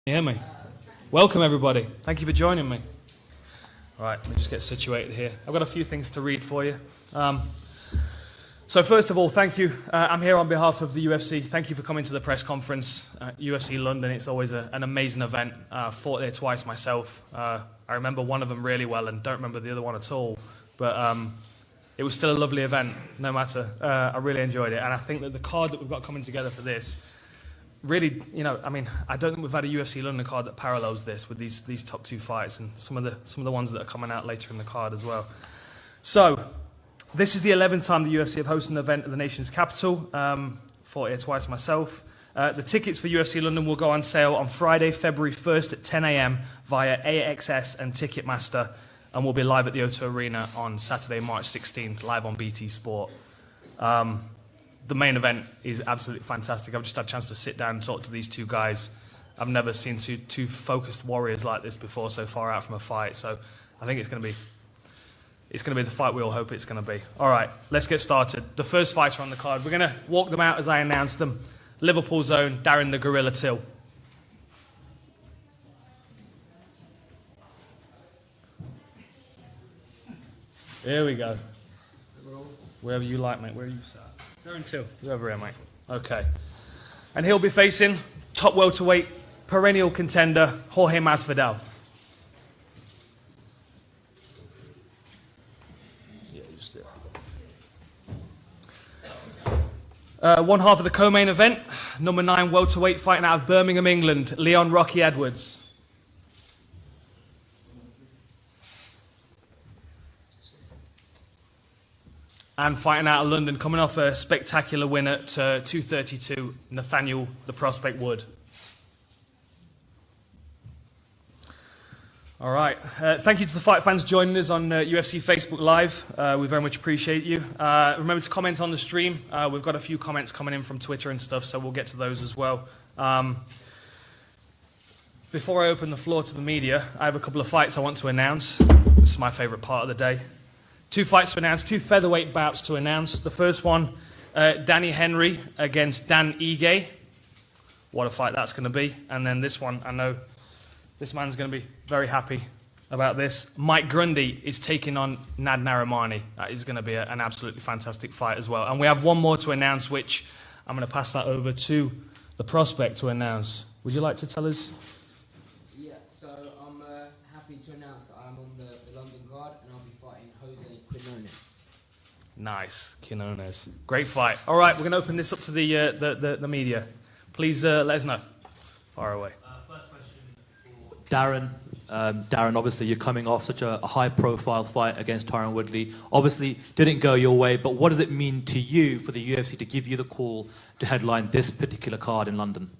You hear me? Welcome everybody. Thank you for joining me. All right, let me just get situated here. I've got a few things to read for you. So first of all, thank you. I'm here on behalf of the UFC. Thank you for coming to the press conference. UFC London, it's always an amazing event. Fought there twice myself. I remember one of them really well and don't remember the other one at all. But it was still a lovely event, no matter. I really enjoyed it. And I think that the card that we've got coming together for this, really, I don't think we've had a UFC London card that parallels this with these top two fights and some of the ones that are coming out later in the card as well. So, this is the 11th time the UFC have hosted an event at the nation's capital. Fought here twice myself. The tickets for UFC London will go on sale on Friday, February 1st at 10 a.m. via AXS and Ticketmaster, and will be live at the O2 Arena on Saturday, March 16th, live on BT Sport. The main event is absolutely fantastic. I've just had a chance to sit down and talk to these two guys. I've never seen two focused warriors like this before, so far out from a fight. So I think it's going to be the fight we all hope it's going to be. All right, let's get started. The first fighter on the card, we're going to walk them out as I announce them. Liverpool's own Darren the Gorilla Till. Here we go. Wherever you like, mate. Where are you sat? Darren Till. You're over here, mate. Okay. And he'll be facing top welterweight, perennial contender, Jorge Masvidal. Yeah, just there. One half of the co-main event, number 9 welterweight fighting out of Birmingham, England, Leon Rocky Edwards. And fighting out of London, coming off a spectacular win at 232, Nathaniel the Prospect Wood. All right. Thank you to the fight fans joining us on UFC Facebook Live. We very much appreciate you. Remember to comment on the stream. We've got a few comments coming in from Twitter and stuff, so we'll get to those as well. Before I open the floor to the media, I have a couple of fights I want to announce. This is my favorite part of the day. 2 fights to announce, 2 featherweight bouts to announce. The first one, Danny Henry against Dan Ige. What a fight that's going to be. And then this one, I know this man's going to be very happy about this. Mike Grundy is taking on Nad Narimani. That is going to be an absolutely fantastic fight as well. And we have one more to announce, which I'm going to pass that over to the prospect to announce. Would you like to tell us? Yeah, so I'm happy to announce that I'm on the London card and I'll be fighting Jose Quinones. Nice, Quinones. Great fight. All right, we're going to open this up to the media. Please let us know. Far away. First question for Darren. Darren, obviously you're coming off such a high-profile fight against Tyron Woodley. Obviously didn't go your way, but what does it mean to you for the UFC to give you the call to headline this particular card in London?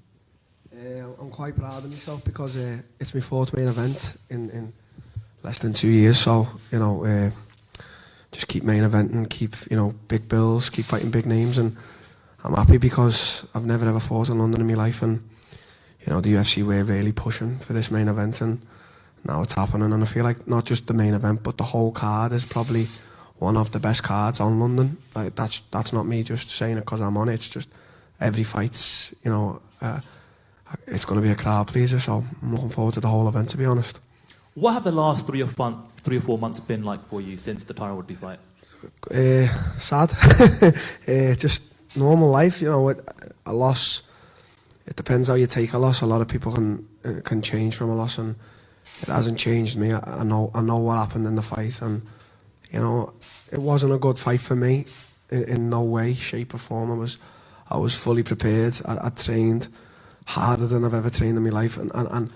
I'm quite proud of myself because it's my 4th main event in less than 2 years. So, just keep main eventing, keep, big bills, keep fighting big names. And I'm happy because I've never ever fought in London in my life. And, the UFC were really pushing for this main event. And now it's happening. And I feel like not just the main event, but the whole card is probably one of the best cards on London. Like, that's not me just saying it because I'm on it. It's just every fight's, it's going to be a crowd pleaser, so I'm looking forward to the whole event, to be honest. What have the last 3 or 4 months been like for you since the Tyron Woodley fight? Sad. Just normal life, a loss. It depends how you take a loss. A lot of people can change from a loss, and it hasn't changed me. I know what happened in the fight, and it wasn't a good fight for me in no way, shape or form. I was fully prepared. I trained harder than I've ever trained in my life, and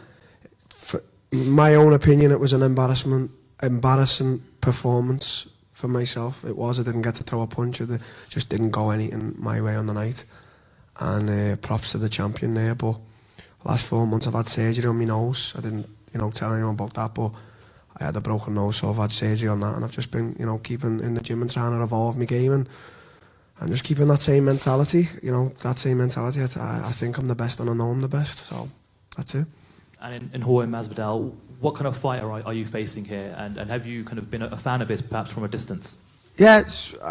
for my own opinion, it was an embarrassing performance for myself. It was. I didn't get to throw a punch. It just didn't go anything my way on the night. And props to the champion there. But last 4 months I've had surgery on my nose. I didn't, tell anyone about that, but I had a broken nose, so I've had surgery on that, and I've just been, keeping in the gym and trying to evolve my game and just keeping that same mentality. That same mentality. I think I'm the best, and I know I'm the best. So that's it. And in Jorge Masvidal, what kind of fighter are you facing here? And have you kind of been a fan of his, perhaps from a distance? Yeah,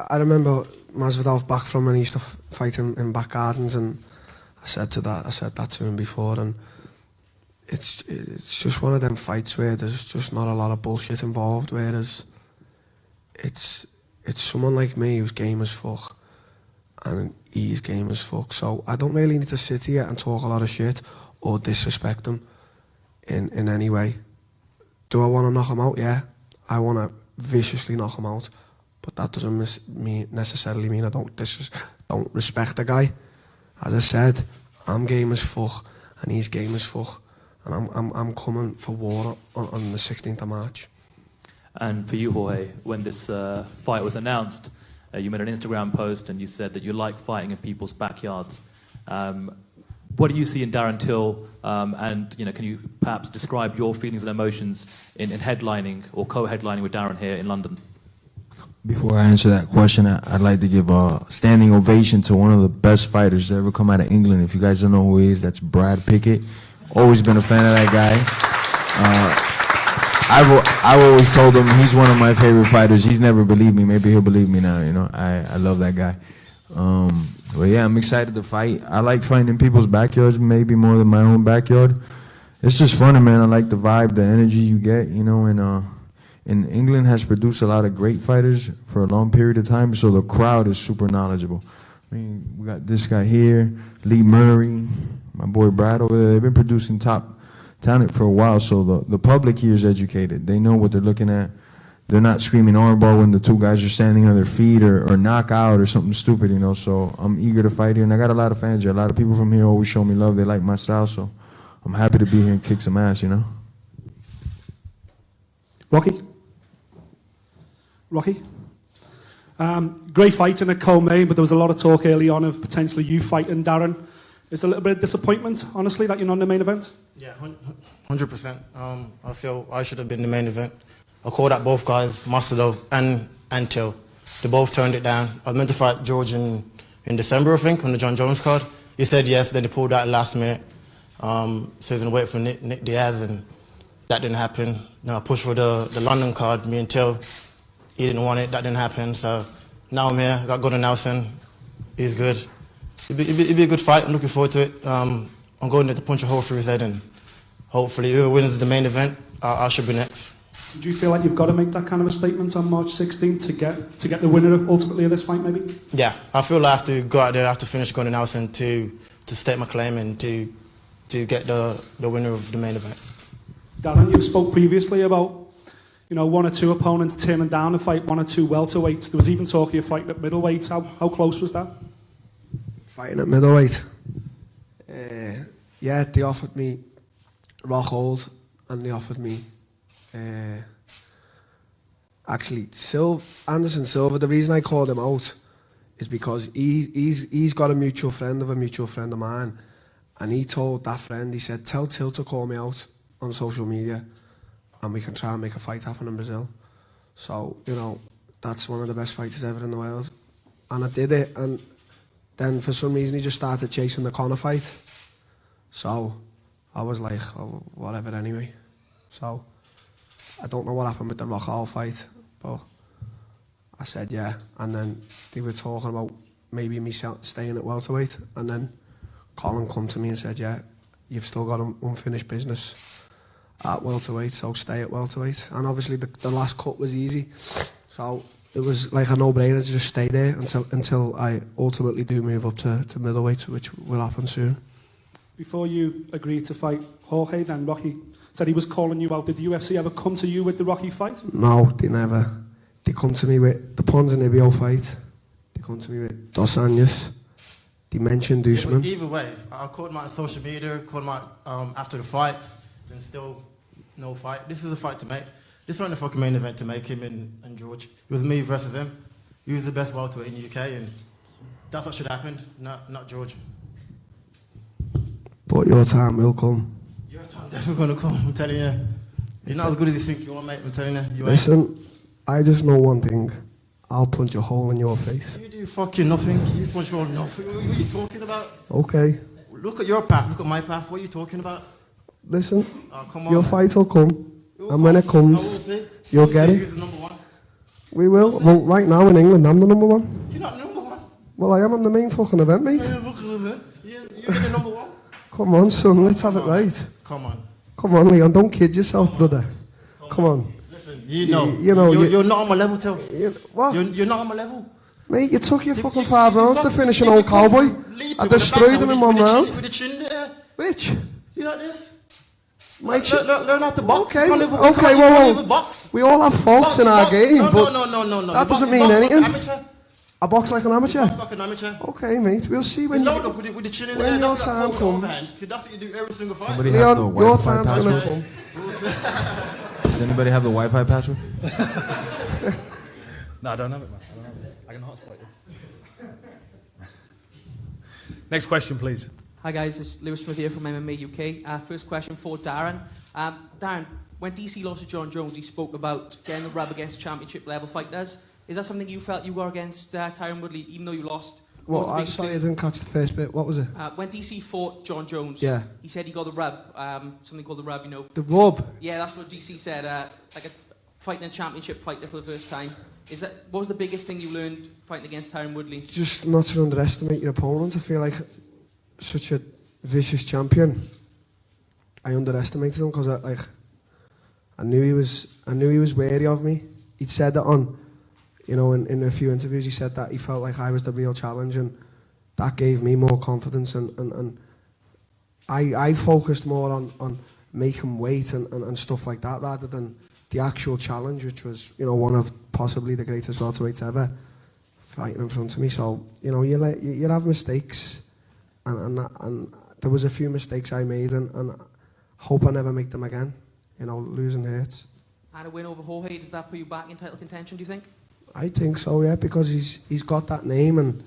I remember Masvidal back from when he used to fight in back gardens, and I said that to him before, and it's just one of them fights where there's just not a lot of bullshit involved. Whereas it's someone like me who's game as fuck, and he's game as fuck. So I don't really need to sit here and talk a lot of shit or disrespect him in any way. Do I want to knock him out? Yeah, I want to viciously knock him out. But that doesn't necessarily mean I don't respect the guy. As I said, I'm game as fuck, and he's game as fuck, and I'm coming for war on the 16th of March. And for you, Jorge, when this fight was announced, you made an Instagram post and you said that you like fighting in people's backyards. What do you see in Darren Till, and can you perhaps describe your feelings and emotions in headlining or co-headlining with Darren here in London? Before I answer that question, I'd like to give a standing ovation to one of the best fighters to ever come out of England. If you guys don't know who he is, that's Brad Pickett. Always been a fan of that guy. I've always told him he's one of my favorite fighters. He's never believed me. Maybe he'll believe me now. I love that guy. But yeah, I'm excited to fight. I like fighting in people's backyards, maybe more than my own backyard. It's just fun, man. I like the vibe, the energy you get, and England has produced a lot of great fighters for a long period of time, so the crowd is super knowledgeable. I mean, we got this guy here, Lee Murray, my boy Brad over there. They've been producing top talent for a while, so the public here is educated. They know what they're looking at. They're not screaming armbar when the two guys are standing on their feet or knockout or something stupid, so I'm eager to fight here, and I got a lot of fans here. A lot of people from here always show me love. They like my style, so I'm happy to be here and kick some ass, Rocky? Great fight in a co-main, but there was a lot of talk early on of potentially you fighting Darren. Is a little bit of disappointment, honestly, that you're not in the main event? Yeah, 100%. I feel I should have been the main event. I called out both guys, Masvidal and Till. They both turned it down. I was meant to fight George in December, I think, on the John Jones card. He said yes, then he pulled out last minute. So he was going to wait for Nick Diaz, and that didn't happen. Then I pushed for the London card, me and Till. He didn't want it, that didn't happen. So now I'm here, I got Gordon Nelson. He's good. It'll be a good fight, I'm looking forward to it. I'm going there to punch a hole through his head, and hopefully whoever wins the main event, I should be next. Do you feel like you've got to make that kind of a statement on March 16th to get the winner ultimately of this fight, maybe? Yeah, I feel like I have to go out there, I have to finish Gordon Nelson to state my claim and to get the winner of the main event. Darren, you spoke previously about one or two opponents turning down a fight, one or two welterweights. There was even talk of you fighting at middleweight. How close was that? Fighting at middleweight? Yeah, they offered me Rockhold, and they offered me actually Anderson Silva. The reason I called him out is because he's got a mutual friend of mine, and he told that friend, he said, tell Till to call me out on social media, and we can try and make a fight happen in Brazil. So, that's one of the best fighters ever in the world. And I did it, and then for some reason he just started chasing the Conor fight. So I was like, oh, whatever anyway. So I don't know what happened with the Rockhold fight, but I said yeah. And then they were talking about maybe me staying at welterweight, and then Colin come to me and said, yeah, you've still got unfinished business at welterweight, so stay at welterweight. And obviously the last cut was easy, so it was like a no-brainer to just stay there until I ultimately do move up to middleweight, which will happen soon. Before you agreed to fight Jorge, then Rocky said he was calling you out. Did the UFC ever come to you with the Rocky fight? No, they never. They come to me with the Ponzinibbio fight. They come to me with Dos Anjos. They mentioned Usman. Either way, I called him out on social media, called him out after the fights, and still no fight. This is a fight to make. This wasn't a fucking main event to make, him and George. It was me versus him. He was the best welterweight in the UK, and that's what should have happened, not George. But your time will come. Your time definitely going to come, I'm telling you. You're not as good as you think you are, mate, I'm telling you. Listen, I just know one thing. I'll punch a hole in your face. You do fucking nothing. You punch a hole in nothing. What are you talking about? Okay. Look at your path, look at my path. What are you talking about? Listen, come on, your fight will come. And when it comes, you'll get it. Who's the number one? We will. Well, right now in England, I'm the number one. You're not number one. Well, I am. I'm the main fucking event, mate. You're the number one. Come on, son. Let's have it right. Come on. Come on, Leon, don't kid yourself, brother. Come on. Listen, you're not on my level, Till. What? You're not on my level. Mate, you took your fucking 5 rounds to finish an old cowboy. I destroyed him in 1 round. With the chin there. Which? You like this? Mate, learn how to box. Okay, You can't well, box. we all have faults in our game, but No. that doesn't You mean box like anything. an amateur. I box like an amateur. Box like an amateur. Okay, mate, we'll see when Load up with the chin in when there. your That's time like comes. overhand. That's what you do every single fight. Somebody have the Leon, your Wi-Fi time's gonna password? come. Does anybody have the Wi-Fi password? No, I don't have it, man. I can hotspot you. Next question, please. Hi guys, it's Lewis Smith here from MMA UK. First question for Darren. Darren, when DC lost to John Jones, he spoke about getting the rub against championship level fighters. Is that something you felt you were against Tyron Woodley, even though you lost? What? I'm sorry, I didn't catch the first bit. What was it? When DC fought John Jones, Yeah. he said he got the rub, something called the rub, you know. The rub. Yeah, that's what DC said, like a fighting a championship fighter for the first time. What was the biggest thing you learned fighting against Tyron Woodley? Just not to underestimate your opponent. I feel like such a vicious champion. I underestimated him because I knew he was wary of me. He'd said that in a few interviews. He said that he felt like I was the real challenge, and that gave me more confidence. And I focused more on making weight and stuff like that rather than the actual challenge, which was one of possibly the greatest welterweights ever fighting in front of me. So you have mistakes, and there was a few mistakes I made, and hope I never make them again. Losing hurts. And a win over Jorge, does that put you back in title contention, do you think? I think so, yeah, because he's got that name, and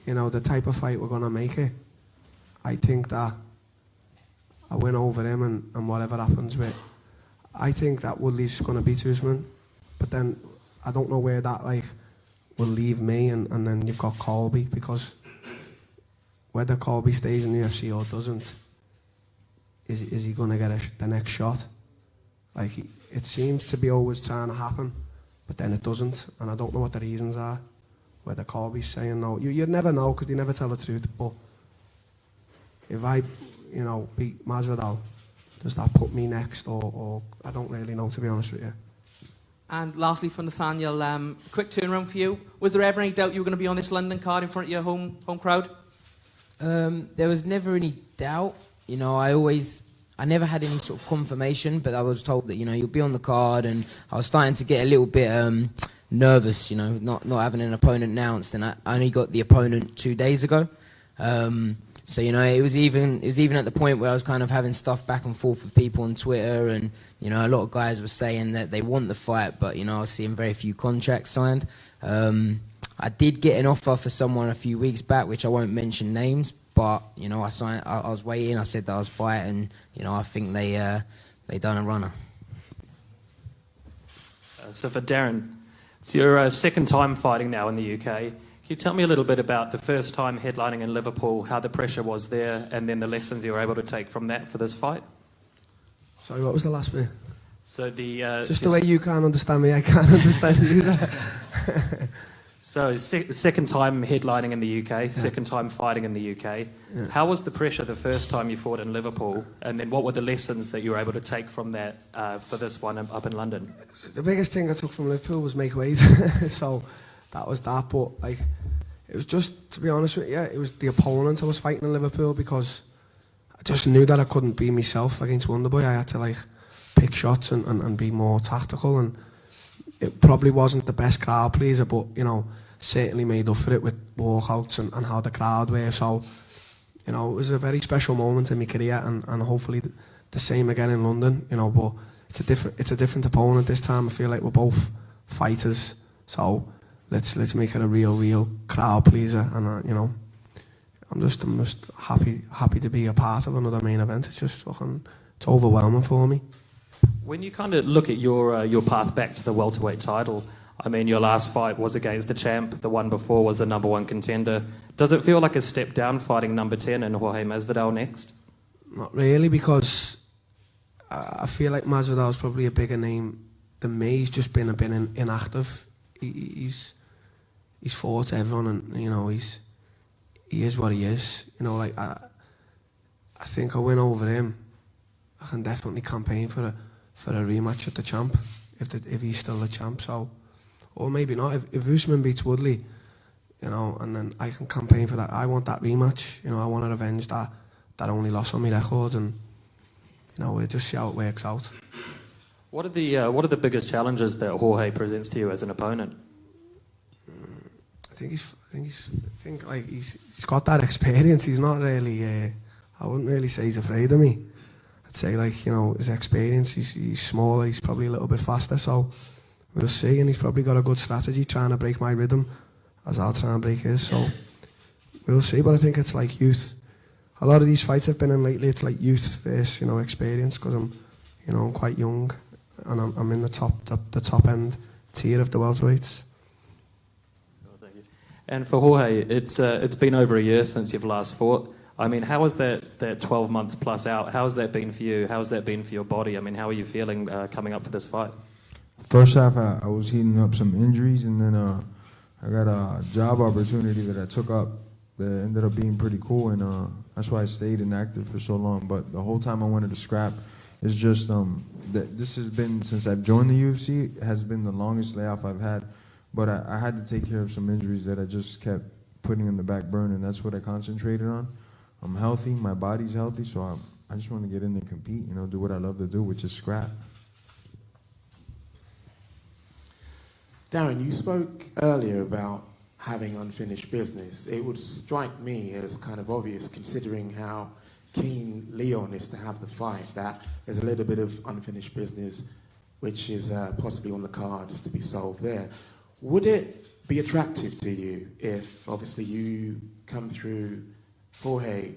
the type of fight we're gonna make it. I think that I win over him, and whatever happens with, I think that Woodley's gonna beat Usman, but then I don't know where that will leave me, and then you've got Colby, because whether Colby stays in the UFC or doesn't, is he gonna get the next shot? It seems to be always trying to happen, but then it doesn't, and I don't know what the reasons are. Whether Colby's saying no, you'd never know because they never tell the truth. But if I, beat Masvidal, does that put me next, or I don't really know, to be honest with you. And lastly, from Nathaniel, quick turnaround for you. Was there ever any doubt you were going to be on this London card in front of your home crowd? There was never any doubt. I never had any sort of confirmation, but I was told that, you'll be on the card, and I was starting to get a little bit nervous, not having an opponent announced, and I only got the opponent 2 days ago. So, it was even at the point where I was kind of having stuff back and forth with people on Twitter, and, a lot of guys were saying that they want the fight, but, I was seeing very few contracts signed. I did get an offer for someone a few weeks back, which I won't mention names, but I was waiting. I said that I was fighting. I think they done a runner. So for Darren, it's your second time fighting now in the UK. Can you tell me a little bit about the first time headlining in Liverpool, how the pressure was there, and then the lessons you were able to take from that for this fight? Sorry, what was the last bit? So just the way you can't understand me, I can't understand you. So second time headlining in the UK, second time fighting in the UK. Yeah. How was the pressure the first time you fought in Liverpool? And then what were the lessons that you were able to take from that for this one up in London? The biggest thing I took from Liverpool was make weight. So that was that. But it was just, to be honest with you, it was the opponent I was fighting in Liverpool, because I just knew that I couldn't be myself against Wonderboy. I had to pick shots and be more tactical, and it probably wasn't the best crowd pleaser, but certainly made up for it with walkouts and how the crowd were. So it was a very special moment in my career, and hopefully the same again in London. But it's a different opponent this time. I feel like we're both fighters, so let's make it a real crowd pleaser. And I'm just happy to be a part of another main event. It's just it's overwhelming for me. When you kind of look at your path back to the welterweight title, I mean, your last fight was against the champ. The one before was the number one contender. Does it feel like a step down fighting number 10 and Jorge Masvidal next? Not really, because I feel like Masvidal's probably a bigger name than me. He's just been a bit inactive. He's fought everyone, and he is what he is. I think I win over him. I can definitely campaign for a rematch at the champ if he's still the champ. So, or maybe not. If Usman beats Woodley, you know, and then I can campaign for that. I want that rematch. You know, I want to revenge that only loss on my record, and you know, we'll just see how it works out. What are the biggest challenges that Jorge presents to you as an opponent? I think he's got that experience. He's not really. I wouldn't really say he's afraid of me. I'd say, like, you know, his experience. He's smaller. He's probably a little bit faster. So we'll see. And he's probably got a good strategy trying to break my rhythm, as I'll try and break his. So we'll see. But I think it's like youth. A lot of these fights I've been in lately, it's like youth versus, you know, experience, because I'm quite young, and I'm in the top end tier of the welterweights. And for Jorge, it's been over a year since you've last fought. I mean, how was that 12 months plus out? How has that been for you? How has that been for your body? I mean, how are you feeling coming up for this fight? First half, I was heating up some injuries, and then I got a job opportunity that I took up that ended up being pretty cool, and that's why I stayed inactive for so long. But the whole time I wanted to scrap. It's just that this has been, since I've joined the UFC, has been the longest layoff I've had. But I had to take care of some injuries that I just kept putting in the back burner, and that's what I concentrated on. I'm healthy, my body's healthy, so I just want to get in there and compete, you know, do what I love to do, which is scrap. Darren, you spoke earlier about having unfinished business. It would strike me as kind of obvious, considering how keen Leon is to have the fight, that there's a little bit of unfinished business which is possibly on the cards to be solved there. Would it be attractive to you if, obviously, you come through Jorge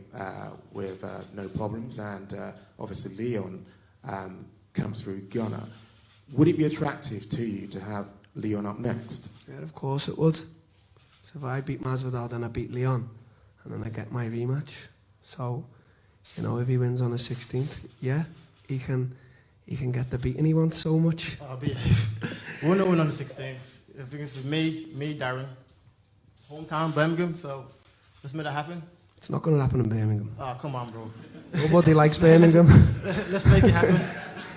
with no problems, and obviously Leon comes through Gunnar? Would it be attractive to you to have Leon up next? Yeah, of course it would. So if I beat Masvidal, then I beat Leon, and then I get my rematch. So, you know, if he wins on the 16th, yeah, he can get the beating he wants so much. We'll not win on the 16th. I think it's me, Darren. Hometown, Birmingham, so let's make that happen. It's not going to happen in Birmingham. Oh, come on, bro. Nobody likes Birmingham. Let's make it happen.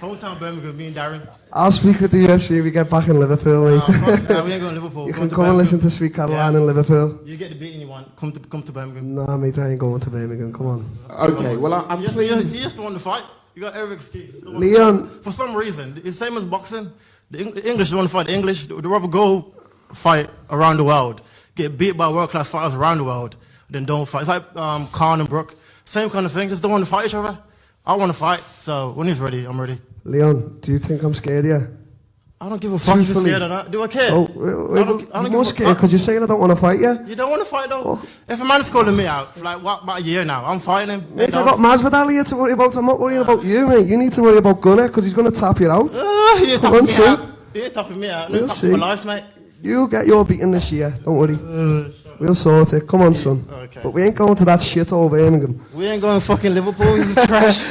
Hometown, Birmingham, me and Darren. I'll speak with the UFC if we get back in Liverpool, mate. Nah, we ain't going to Liverpool. You can come and listen to Sweet Caroline in Liverpool. You get the beating you want. Come to Birmingham. Nah, mate, I ain't going to Birmingham. Come on. Okay, well, I'm pleased. You just won the fight. You got every excuse. Leon. For some reason, it's the same as boxing. The English don't want to fight the English. The rubber go fight around the world. Get beat by world-class fighters around the world. Then don't fight. It's like Khan and Brook. Same kind of thing. Just don't want to fight each other. I want to fight. So when he's ready, I'm ready. Leon, do you think I'm scared of you? I don't give a fuck if you're scared or not. Do I care? I'm more scared because you're saying I don't want to fight you. You don't want to fight though? Oh. If a man's calling me out for like about a year now, I'm fighting him. Mate, I got Masvidal here to worry about. I'm not worrying about you, mate. You need to worry about Gunnar because he's going to tap you out. You're tapping me out. You're tapping me out. We'll see. My life, mate. You'll get your beating this year. Don't worry. We'll sort it. Come on, son. Okay. But we ain't going to that shit over Birmingham. We ain't going to fucking Liverpool. This is trash.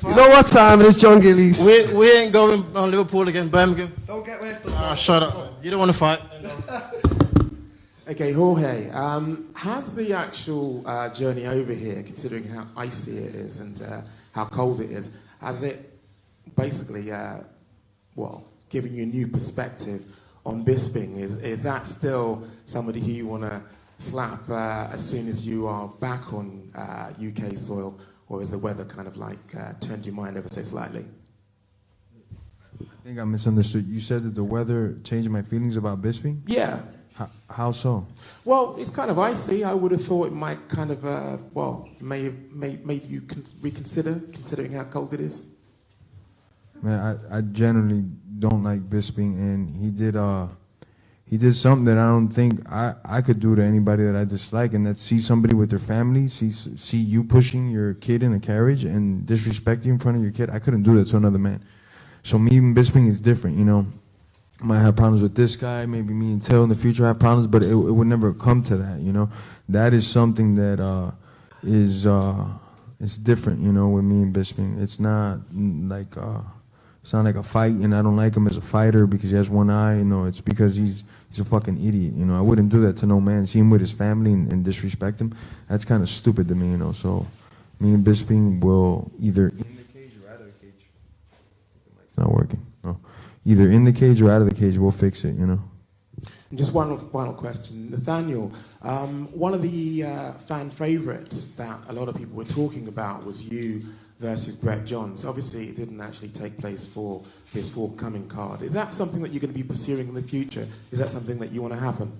You know what time it is, John Gillies? We ain't going on Liverpool again, Birmingham. Don't get left. Shut up. You don't want to fight. Okay, Jorge, how's the actual journey over here, considering how icy it is and how cold it is? Has it basically, given you a new perspective on Bisping? Is that still somebody who you want to slap as soon as you are back on UK soil, or is the weather kind of like turned your mind ever so slightly? I think I misunderstood. You said that the weather changed my feelings about Bisping? Yeah. How so? Well, it's kind of icy. I would have thought it might kind of, may have made you reconsider, considering how cold it is. Man, I generally don't like Bisping, and he did something that I don't think I could do to anybody that I dislike, and that's see somebody with their family, see you pushing your kid in a carriage and disrespect you in front of your kid. I couldn't do that to another man. So me and Bisping is different, you know. I might have problems with this guy, maybe me and Till in the future have problems, but it would never come to that, you know. That is something that is different, you know, with me and Bisping. It's not like a fight, and I don't like him as a fighter because he has one eye, you know. It's because he's a fucking idiot, you know. I wouldn't do that to no man. See him with his family and disrespect him. That's kind of stupid to me, you know. So me and Bisping will either in the cage It's not working. No. Either in the cage or out of the cage, we'll fix it, you know. And just one final question. Nathaniel, one of the fan favourites that a lot of people were talking about was you versus Brett Johns. Obviously, it didn't actually take place for this forthcoming card. Is that something that you're going to be pursuing in the future? Is that something that you want to happen?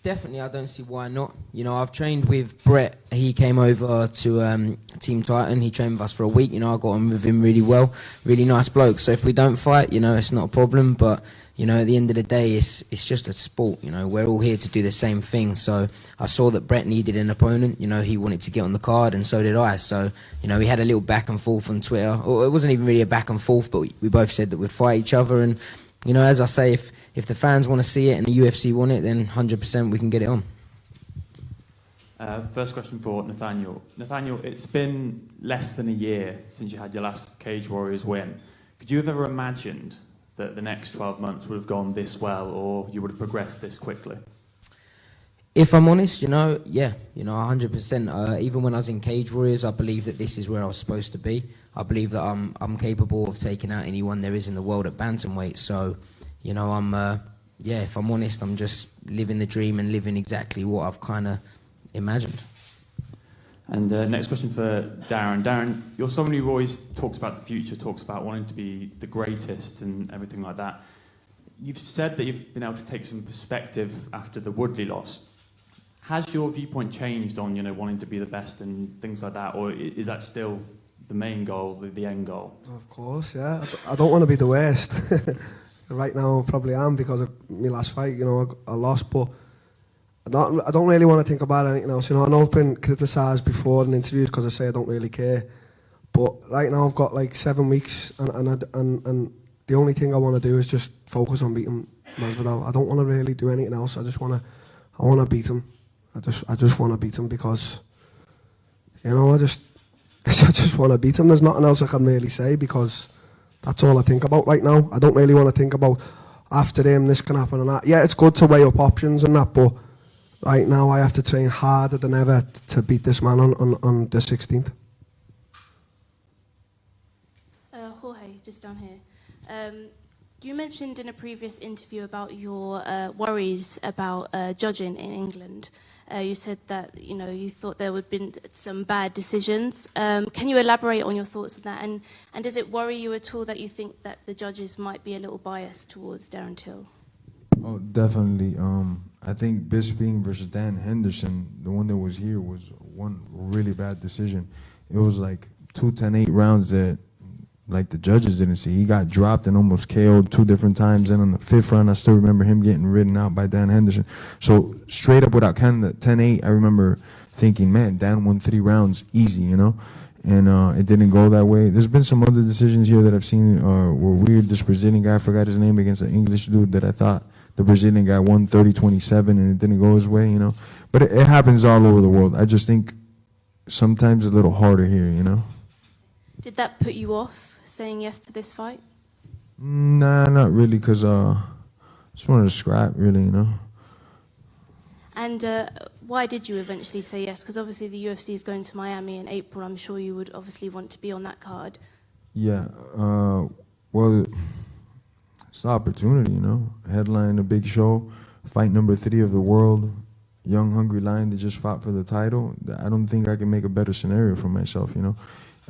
Definitely, I don't see why not. You know, I've trained with Brett. He came over to Team Titan. He trained with us for a week. You know, I got on with him really well. Really nice bloke. So if we don't fight, you know, it's not a problem. But, you know, at the end of the day, it's just a sport. You know, we're all here to do the same thing. So I saw that Brett needed an opponent. You know, he wanted to get on the card, and so did I. So, you know, we had a little back and forth on Twitter. Or it wasn't even really a back and forth, but we both said that we'd fight each other. And, you know, as I say, if the fans want to see it and the UFC want it, then 100% we can get it on. First question for Nathaniel. Nathaniel, it's been less than a year since you had your last Cage Warriors win. Could you have ever imagined that the next 12 months would have gone this well, or you would have progressed this quickly? If I'm honest, you know, yeah, you know, 100%. Even when I was in Cage Warriors, I believe that this is where I was supposed to be. I believe that I'm capable of taking out anyone there is in the world at bantamweight. So, you know, yeah, if I'm honest, I'm just living the dream and living exactly what I've kind of imagined. And next question for Darren. Darren, you're someone who always talks about the future, talks about wanting to be the greatest and everything like that. You've said that you've been able to take some perspective after the Woodley loss. Has your viewpoint changed on, you know, wanting to be the best and things like that, or is that still the main goal, the end goal? Of course, yeah. I don't want to be the worst. Right now, I probably am because of my last fight. You know, I lost, but I don't really want to think about anything else. You know, I know I've been criticised before in interviews because I say I don't really care. But right now, I've got like 7 weeks, and the only thing I want to do is just focus on beating Masvidal. I don't want to really do anything else. I want to beat him. I just want to beat him because, you know, I just want to beat him. There's nothing else I can really say because that's all I think about right now. I don't really want to think about after him, this can happen and that. Yeah, it's good to weigh up options and that, but right now I have to train harder than ever to beat this man on the 16th. Jorge, just down here. You mentioned in a previous interview about your worries about judging in England. You said that, you know, you thought there would have been some bad decisions. Can you elaborate on your thoughts on that? And does it worry you at all that you think that the judges might be a little biased towards Darren Till? Oh, definitely. I think Bisping versus Dan Henderson, the one that was here, was one really bad decision. It was like 2 10-8 rounds that, like, the judges didn't see. He got dropped and almost KO'd 2 different times. And on the 5th round, I still remember him getting ridden out by Dan Henderson. So straight up without counting the 10-8, I remember thinking, man, Dan won 3 rounds easy, you know? And it didn't go that way. There's been some other decisions here that I've seen were weird. This Brazilian guy, I forgot his name, against an English dude that I thought the Brazilian guy won 30-27 and it didn't go his way, you know? But it happens all over the world. I just think sometimes a little harder here, you know? Did that put you off saying yes to this fight? Nah, not really, because I just wanted to scrap, really, you know? And why did you eventually say yes? Because obviously the UFC is going to Miami in April. I'm sure you would obviously want to be on that card. Yeah, well, it's an opportunity, you know? Headline a big show, fight number 3 of the world, young, hungry lion that just fought for the title. I don't think I can make a better scenario for myself, you know?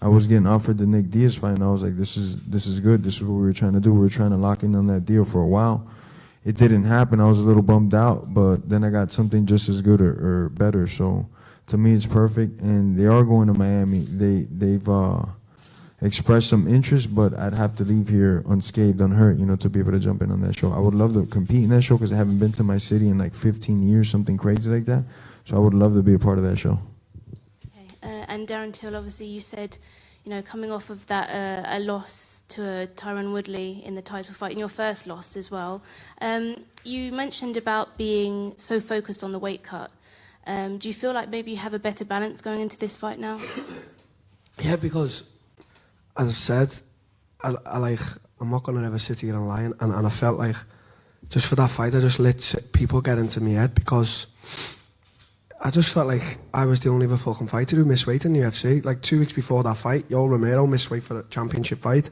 I was getting offered the Nick Diaz fight, and I was like, this is good. This is what we were trying to do. We were trying to lock in on that deal for a while. It didn't happen. I was a little bummed out, but then I got something just as good or better. So to me, it's perfect. And they are going to Miami. They've expressed some interest, but I'd have to leave here unscathed, unhurt, you know, to be able to jump in on that show. I would love to compete in that show because I haven't been to my city in like 15 years, something crazy like that. So I would love to be a part of that show. And Darren Till, obviously, you said, you know, coming off of that a loss to Tyron Woodley in the title fight, in your first loss as well, you mentioned about being so focused on the weight cut. Do you feel like maybe you have a better balance going into this fight now? Yeah, because, as I said, I'm not going to ever sit here and lie, and I felt like, just for that fight, I just let people get into my head because I just felt like I was the only other fucking fighter who missed weight in the UFC. Like 2 weeks before that fight, Yoel Romero missed weight for a championship fight,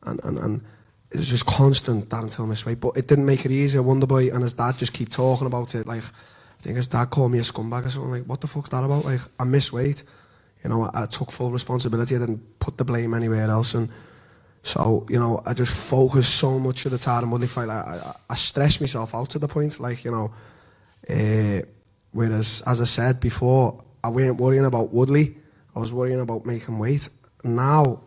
and it was just constant Darren Till missed weight. But it didn't make it easier. Wonderboy and his dad just keep talking about it. Like, I think his dad called me a scumbag or something. Like, what the fuck's that about? Like, I missed weight. You know, I took full responsibility. I didn't put the blame anywhere else. And so, you know, I just focused so much of the Tyron Woodley fight. Like, I stressed myself out to the point, like, you know, whereas, as I said before, I weren't worrying about Woodley. I was worrying about making weight. Now,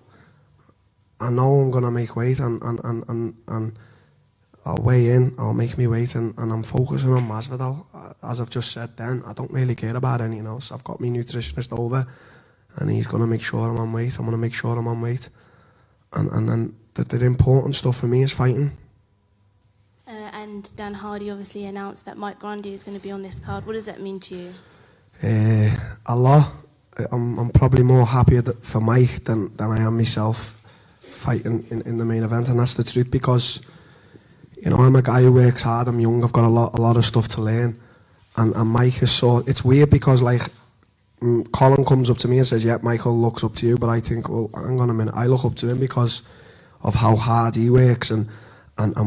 I know I'm going to make weight, and I'll weigh in, I'll make me weight, and I'm focusing on Masvidal. As I've just said then, I don't really care about anything else. I've got my nutritionist over, and he's going to make sure I'm on weight. I'm going to make sure I'm on weight. And then the important stuff for me is fighting. And Dan Hardy obviously announced that Mike Grundy is going to be on this card. What does that mean to you? A lot. I'm probably more happier for Mike than I am myself fighting in the main event, and that's the truth, because, you know, I'm a guy who works hard. I'm young. I've got a lot of stuff to learn, and Mike is so. It's weird because, like, Colin comes up to me and says, "Yeah, Michael looks up to you," but I think, well, hang on a minute. I look up to him because of how hard he works and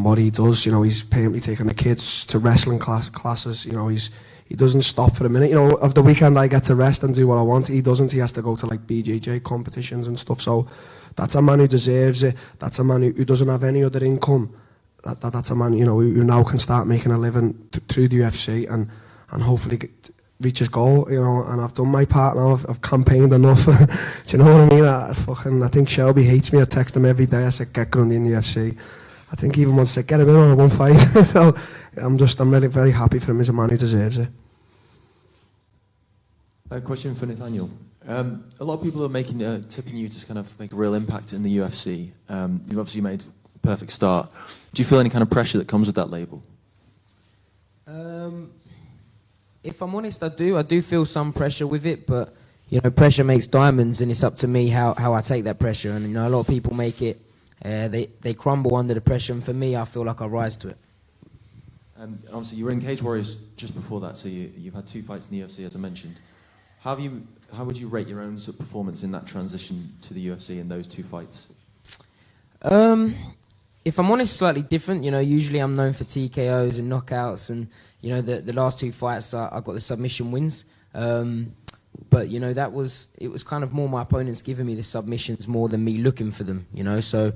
what he does. You know, he's permanently taking the kids to wrestling classes. You know, he doesn't stop for a minute. You know, of the weekend I get to rest and do what I want. He doesn't. He has to go to, like, BJJ competitions and stuff. So that's a man who deserves it. That's a man who doesn't have any other income. That's a man, you know, who now can start making a living through the UFC and hopefully reach his goal, you know. And I've done my part now. I've campaigned enough. Do you know what I mean? I think Shelby hates me. I text him every day. I said, get Grundy in the UFC. I think even once I said, get him in on one fight. So I'm really very happy for him. He's a man who deserves it. A question for Nathaniel. A lot of people are tipping you to kind of make a real impact in the UFC. You've obviously made a perfect start. Do you feel any kind of pressure that comes with that label? If I'm honest, I do feel some pressure with it, but, you know, pressure makes diamonds, and it's up to me how I take that pressure. And, you know, a lot of people make it, they crumble under the pressure, and for me, I feel like I rise to it. And obviously, you were in Cage Warriors just before that, so you've had 2 fights in the UFC, as I mentioned. How would you rate your own sort of performance in that transition to the UFC in those 2 fights? If I'm honest, slightly different. You know, usually I'm known for TKOs and knockouts, and, you know, the last 2 fights I got the submission wins. But, you know, it was kind of more my opponents giving me the submissions more than me looking for them, you know. So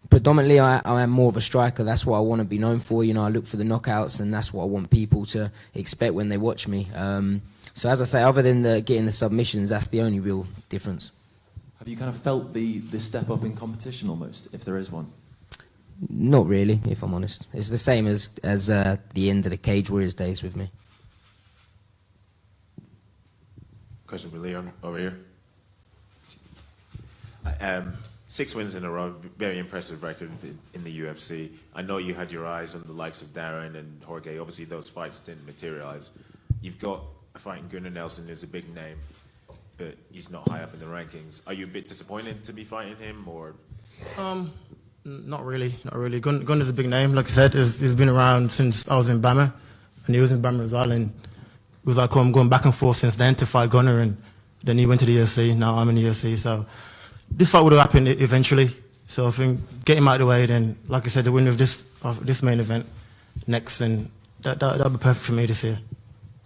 predominantly I am more of a striker. That's what I want to be known for. You know, I look for the knockouts, and that's what I want people to expect when they watch me. So as I say, other than getting the submissions, that's the only real difference. Have you kind of felt the step up in competition almost, if there is one? Not really, if I'm honest. It's the same as the end of the Cage Warriors days with me. Question for Leon over here. 6 wins in a row, very impressive record in the UFC. I know you had your eyes on the likes of Darren and Jorge. Obviously, those fights didn't materialize. You've got a fight in Gunnar Nelson, who's a big name, but he's not high up in the rankings. Are you a bit disappointed to be fighting him, or? Not really. Gunnar's a big name. Like I said, he's been around since I was in Bama, and he was in Bama as well. And it was like I'm going back and forth since then to fight Gunnar, and then he went to the UFC. Now I'm in the UFC. So this fight would have happened eventually. So I think get him out of the way. Then, like I said, the winner of this main event next, and that'll be perfect for me this year.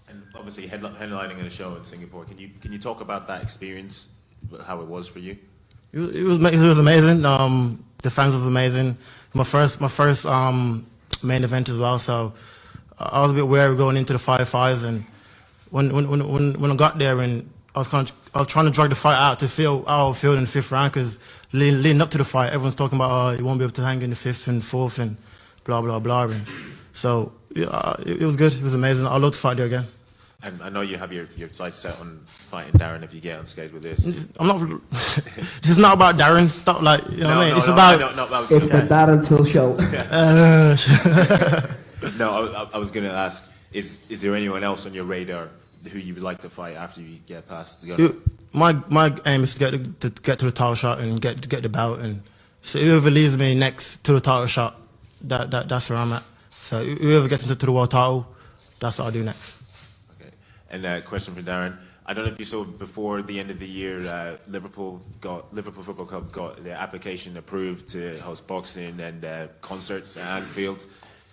And obviously headlining in a show in Singapore. Can you talk about that experience, how it was for you? It was amazing. The fans was amazing. My first main event as well. So I was a bit wary going into the fights, and when I got there, and I was trying to drag the fight out to feel how I would feel in the 5th round, because leading up to the fight, everyone's talking about you won't be able to hang in the 5th and 4th and blah blah blah. And so yeah, it was good. It was amazing. I'd love to fight there again. And I know you have your sights set on fighting Darren if you get unscathed with this. I'm not. This is not about Darren. Stop, like, you know what I mean. It's about. It's the Darren Till show. No, I was going to ask: is there anyone else on your radar who you would like to fight after you get past the gun? My aim is to get to the title shot and get the belt, and so whoever leads me next to the title shot, that's where I'm at. So whoever gets into the world title, that's what I'll do next. And a question for Darren. I don't know if you saw before the end of the year, Liverpool Football Club got the application approved to host boxing and concerts at Anfield.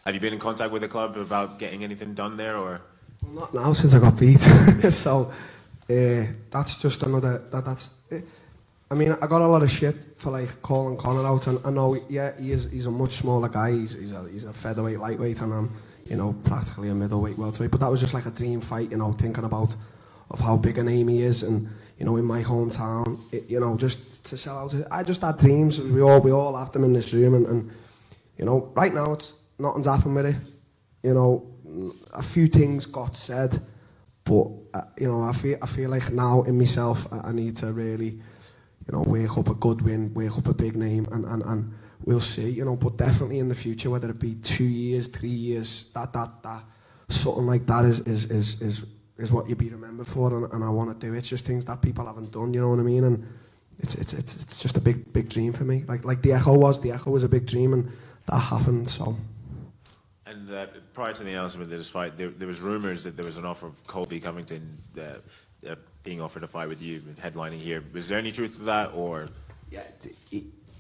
Have you been in contact with the club about getting anything done there, or? Well, not now, since I got beat. So that's just another. I mean, I got a lot of shit for like calling Conor out, and I know, yeah, he's a much smaller guy. He's a featherweight, lightweight, and I'm, you know, practically a middleweight, welterweight. But that was just like a dream fight, you know, thinking about of how big a name he is, and you know, in my hometown, you know, just to sell out. I just had dreams. We all have them in this room, and you know, right now nothing's happened with it. You know, a few things got said, but you know, I feel like now in myself, I need to really, you know, wake up a good win, wake up a big name, and we'll see, you know. But definitely in the future, whether it be 2 years, 3 years, that something like that is what you'll be remembered for, and I want to do it. It's just things that people haven't done, you know what I mean? And it's just a big dream for me. Like the Echo was a big dream, and that happened. So. And prior to the announcement of this fight, there was rumours that there was an offer of Colby Covington being offered a fight with you, headlining here. Was there any truth to that, or? Yeah,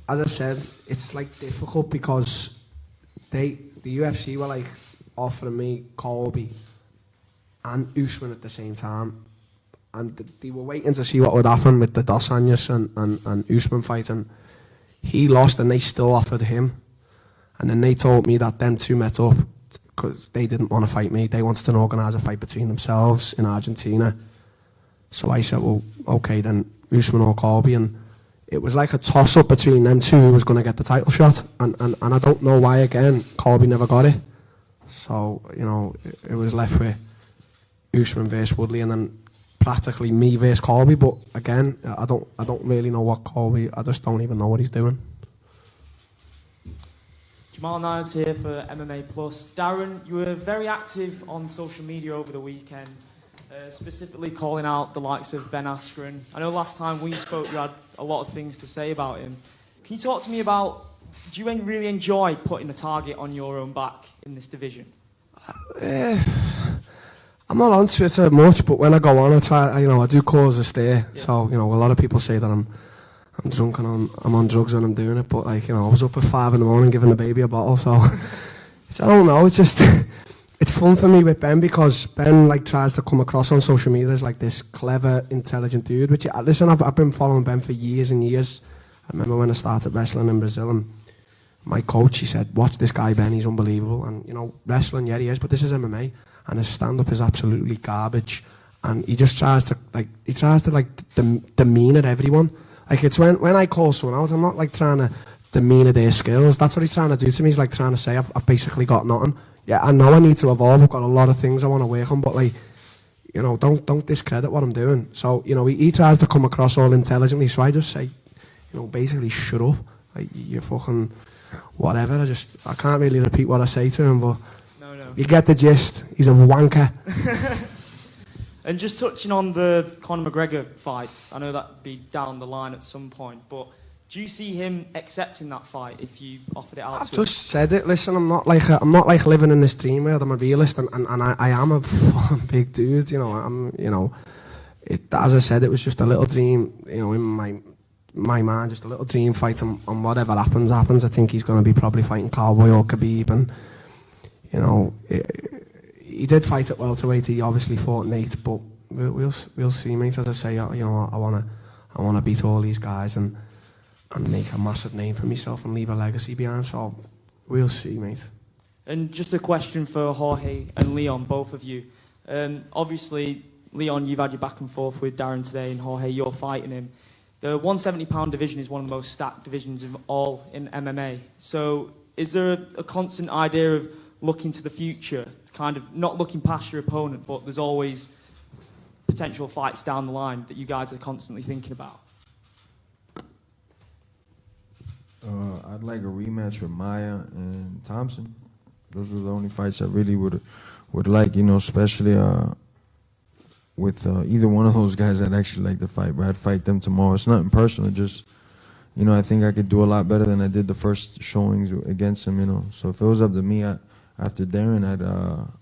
as I said, it's like difficult because the UFC were like offering me Colby and Usman at the same time, and they were waiting to see what would happen with the Dos Anjos and Usman fight, and he lost, and they still offered him, and then they told me that them two met up because they didn't want to fight me. They wanted to organise a fight between themselves in Argentina. So I said, well, okay, then Usman or Colby, and it was like a toss-up between them two who was going to get the title shot, and I don't know why, again, Colby never got it. So, you know, it was left with Usman versus Woodley, and then practically me versus Colby, but again, I don't really know what Colby, I just don't even know what he's doing. Jamal Niles here for MMA Plus. Darren, you were very active on social media over the weekend, specifically calling out the likes of Ben Askren. I know last time we spoke you had a lot of things to say about him. Can you talk to me about, do you really enjoy putting a target on your own back in this division? I'm not on Twitter much, but when I go on, I try, you know, I do cause a stir. Yeah. So, you know, a lot of people say that I'm drunk and I'm on drugs when I'm doing it, but like, you know, I was up at 5 in the morning giving the baby a bottle, so I don't know, it's just, it's fun for me with Ben because Ben like tries to come across on social media as like this clever, intelligent dude, which, listen, I've been following Ben for years and years. I remember when I started wrestling in Brazil, and my coach, he said, watch this guy Ben, he's unbelievable, and you know, wrestling, yeah, he is, but this is MMA, and his stand-up is absolutely garbage, and he just tries to demean everyone. Like, it's when I call someone out, I'm not like trying to demean their skills. That's what he's trying to do to me. He's like trying to say I've basically got nothing. Yeah, I know I need to evolve. I've got a lot of things I want to work on, but like, you know, don't discredit what I'm doing. So, you know, he tries to come across all intelligently. So I just say, you know, basically shut up. Like, you fucking whatever. I can't really repeat what I say to him, but no. You get the gist. He's a wanker. And just touching on the Conor McGregor fight, I know that'd be down the line at some point, but do you see him accepting that fight if you offered it out I've to him? just said it. Listen, I'm not like living in this dream world. I'm a realist, and I am a fucking big dude. You know, as I said, it was just a little dream. You know, in my mind, just a little dream fight, and whatever happens. I think he's going to be probably fighting Cowboy or Khabib, and you know. He did fight at welterweight. He obviously fought Nate, but we'll see, mate. As I say, you know, I wanna beat all these guys and make a massive name for myself and leave a legacy behind. So we'll see, mate. And just a question for Jorge and Leon, both of you. Obviously, Leon, you've had your back and forth with Darren today, and Jorge, you're fighting him. The 170-pound division is one of the most stacked divisions of all in MMA. So is there a constant idea of looking to the future, kind of not looking past your opponent, but there's always potential fights down the line that you guys are constantly thinking about? I'd like a rematch with Maya and Thompson. Those are the only fights I really would like, you know, especially with either one of those guys I'd actually like to fight, but I'd fight them tomorrow. It's nothing personal, just, you know, I think I could do a lot better than I did the first showings against him, you know. So if it was up to me, after Darren,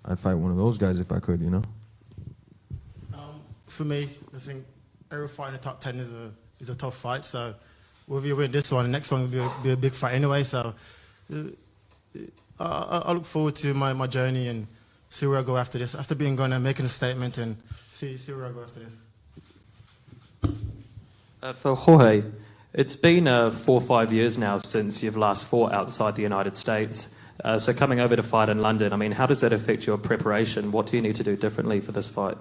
I'd fight one of those guys if I could, you know. for me, I think every fight in the top 10 is a tough fight. So whether you win this one, the next one will be a big fight anyway. So I look forward to my journey and see where I go after this. After being gone and making a statement and see where I go after this. For Jorge, it's been 4 or 5 years now since you've last fought outside the United States. So coming over to fight in London, I mean, how does that affect your preparation? What do you need to do differently for this fight?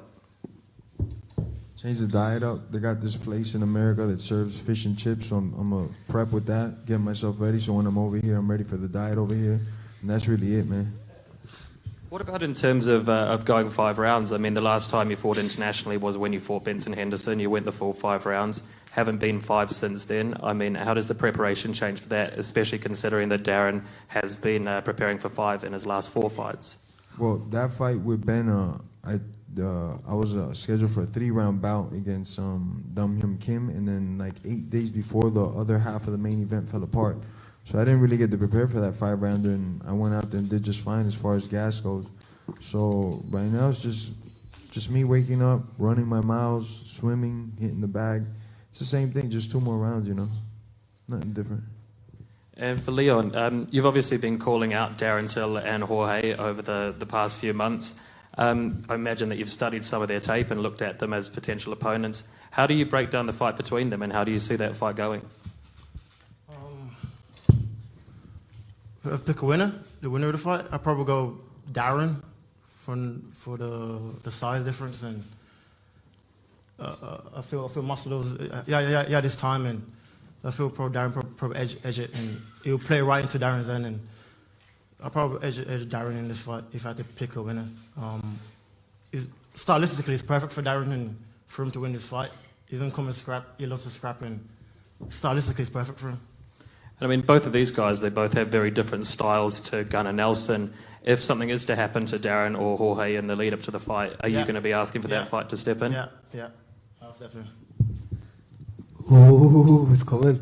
Change the diet up. They got this place in America that serves fish and chips, so I'm going to prep with that, get myself ready, so when I'm over here, I'm ready for the diet over here. And that's really it, man. What about in terms of going 5 rounds? I mean, the last time you fought internationally was when you fought Benson Henderson. You went the full 5 rounds. Haven't been 5 since then. I mean, how does the preparation change for that, especially considering that Darren has been preparing for 5 in his last 4 fights? Well, that fight with Ben, I was scheduled for a 3-round bout against Dum Hyun Kim, and then like 8 days before, the other half of the main event fell apart. So I didn't really get to prepare for that 5-rounder, and I went out there and did just fine as far as gas goes. So right now it's just me waking up, running my miles, swimming, hitting the bag. It's the same thing, just 2 more rounds, you know. Nothing different. And for Leon, you've obviously been calling out Darren Till and Jorge over the past few months. I imagine that you've studied some of their tape and looked at them as potential opponents. How do you break down the fight between them, and how do you see that fight going? If I pick a winner, the winner of the fight, I'd probably go Darren for the size difference, and I feel Masvidal's yeah this time, and I feel probably Darren probably edge it, and he'll play right into Darren's end, and I'll probably edge Darren in this fight if I had to pick a winner. Stylistically, it's perfect for Darren and for him to win this fight. He doesn't come and scrap. He loves to scrap, and stylistically, it's perfect for him. And I mean, both of these guys, they both have very different styles to Gunnar Nelson. If something is to happen to Darren or Jorge in the lead up to the fight, are you going to be asking for that fight to step in? Yeah, I'll step in. Ooh, it's coming.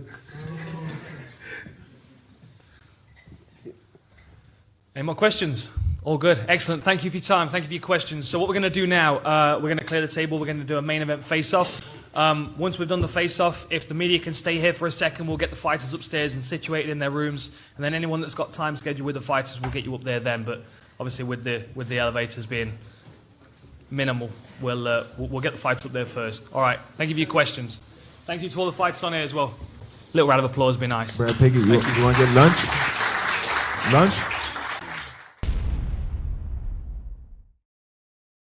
Any more questions? All good. Excellent. Thank you for your time. Thank you for your questions. So what we're going to do now, we're going to clear the table. We're going to do a main event face-off. Once we've done the face-off, if the media can stay here for a second, we'll get the fighters upstairs and situated in their rooms. And then anyone that's got time scheduled with the fighters, we'll get you up there then. But obviously with the elevators being minimal, we'll get the fighters up there first. All right. Thank you for your questions. Thank you to all the fighters on here as well. Little round of applause would be nice. Brad Pickett, you want to get lunch? Lunch?